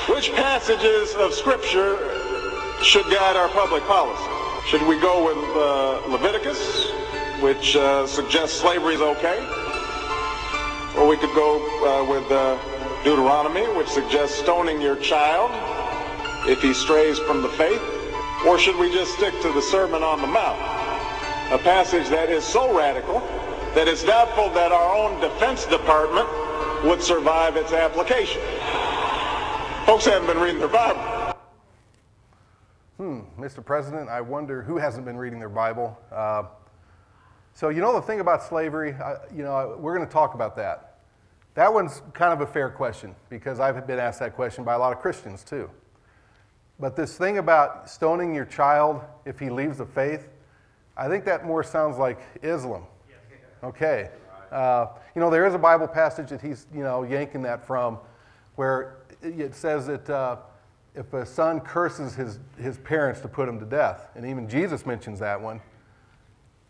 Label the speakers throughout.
Speaker 1: Which passages of Scripture should guide our public policy? Should we go with Leviticus, which suggests slavery is okay? Or we could go with Deuteronomy, which suggests stoning your child if he strays from the faith? Or should we just stick to the Sermon on the Mount, a passage that is so radical that it's doubtful that our own Defense Department would survive its application? Folks haven't been reading their Bible.
Speaker 2: Mr. President, I wonder who hasn't been reading their Bible. So you know the thing about slavery, we're going to talk about that. That one's kind of a fair question because I've been asked that question by a lot of Christians too. But this thing about stoning your child if he leaves the faith, I think that more sounds like Islam. Okay. There is a Bible passage that he's, yanking that from where it says that if a son curses his parents to put him to death, and even Jesus mentions that one.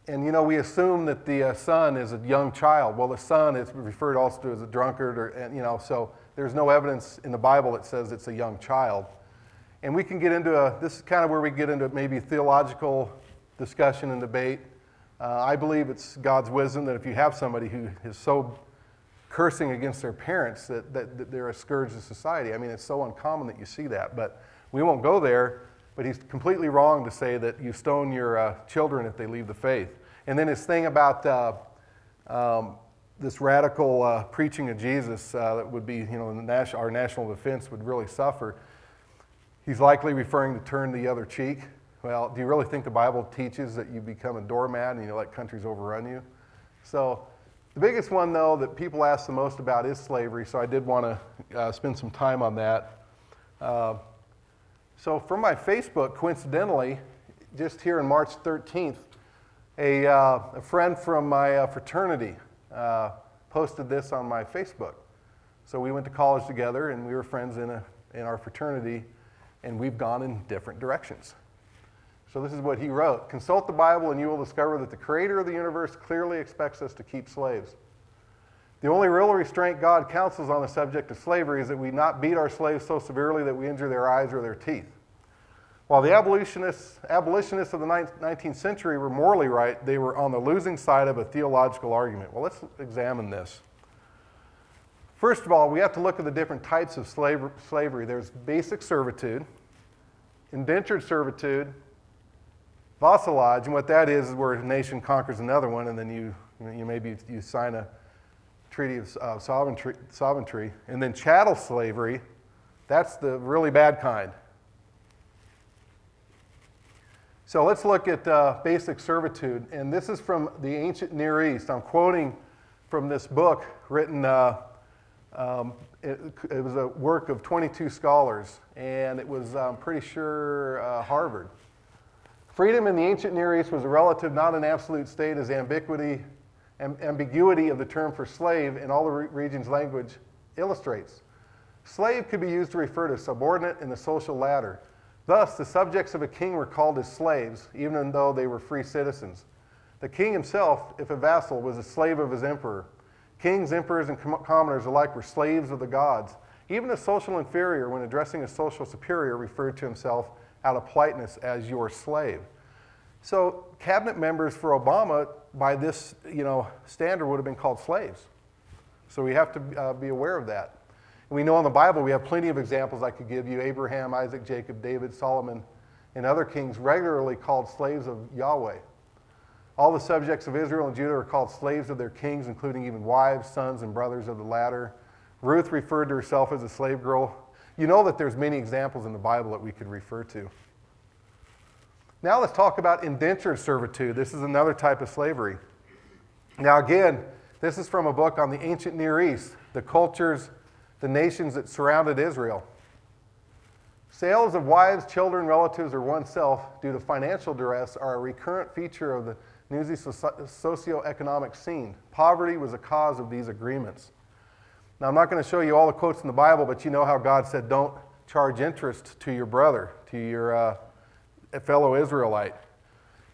Speaker 2: And, we assume that the son is a young child. Well, the son is referred also to as a drunkard, so there's no evidence in the Bible that says it's a young child. And we can get into this is kind of where we get into maybe theological discussion and debate. I believe it's God's wisdom that if you have somebody who is so cursing against their parents that they're a scourge to society. I mean, it's so uncommon that you see that, but we won't go there. But he's completely wrong to say that you stone your children if they leave the faith. And then his thing about this radical preaching of Jesus that would be, our national defense would really suffer. He's likely referring to turn the other cheek. Well, do you really think the Bible teaches that you become a doormat and you let countries overrun you? So the biggest one, though, that people ask the most about is slavery, so I did want to spend some time on that. So from my Facebook, coincidentally, just here on March 13th, a friend from my fraternity posted this on my Facebook. So we went to college together, and we were friends in our fraternity, and we've gone in different directions. So this is what he wrote. Consult the Bible and you will discover that the creator of the universe clearly expects us to keep slaves. The only real restraint God counsels on the subject of slavery is that we not beat our slaves so severely that we injure their eyes or their teeth. While the abolitionists of the 19th century were morally right, they were on the losing side of a theological argument. Well, let's examine this. First of all, we have to look at the different types of slavery. There's basic servitude, indentured servitude, vassalage, and what that is where a nation conquers another one, and then you sign a treaty of sovereignty, and then chattel slavery. That's the really bad kind. So let's look at basic servitude, and this is from the ancient Near East. I'm quoting from this book written. It was a work of 22 scholars, and it was, I'm pretty sure, Harvard. Freedom in the ancient Near East was a relative, not an absolute state, as ambiguity of the term for slave in all the region's language illustrates. Slave could be used to refer to subordinate in the social ladder. Thus, the subjects of a king were called as slaves, even though they were free citizens. The king himself, if a vassal, was a slave of his emperor. Kings, emperors, and commoners alike were slaves of the gods. Even a social inferior, when addressing a social superior, referred to himself out of politeness as your slave. So cabinet members for Obama, by this standard, would have been called slaves. So we have to be aware of that. And we know in the Bible we have plenty of examples I could give you. Abraham, Isaac, Jacob, David, Solomon, and other kings regularly called slaves of Yahweh. All the subjects of Israel and Judah are called slaves of their kings, including even wives, sons, and brothers of the latter. Ruth referred to herself as a slave girl. You know that there's many examples in the Bible that we could refer to. Now let's talk about indentured servitude. This is another type of slavery. Now again, this is from a book on the ancient Near East, the cultures, the nations that surrounded Israel. Sales of wives, children, relatives, or oneself due to financial duress are a recurrent feature of the newsy socioeconomic scene. Poverty was a cause of these agreements. Now, I'm not going to show you all the quotes in the Bible, but you know how God said, don't charge interest to your brother, to your fellow Israelite.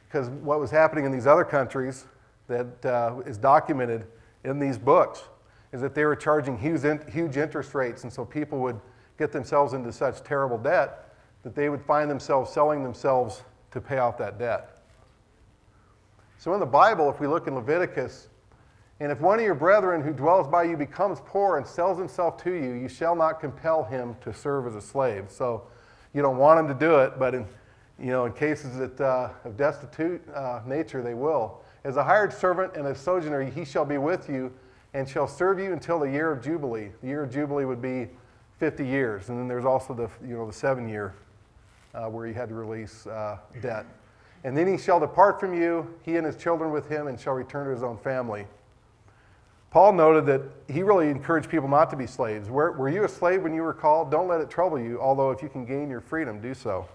Speaker 2: Because what was happening in these other countries that is documented in these books is that they were charging huge interest rates, and so people would get themselves into such terrible debt that they would find themselves selling themselves to pay off that debt. So in the Bible, if we look in Leviticus, and if one of your brethren who dwells by you becomes poor and sells himself to you, you shall not compel him to serve as a slave. So you don't want him to do it, but in cases of destitute nature, they will. As a hired servant and a sojourner, he shall be with you and shall serve you until the year of Jubilee. The year of Jubilee would be 50 years. And then there's also the 7-year where he had to release debt. And then he shall depart from you, he and his children with him, and shall return to his own family. Paul noted that he really encouraged people not to be slaves. Were you a slave when you were called? Don't let it trouble you, although if you can gain your freedom, do so.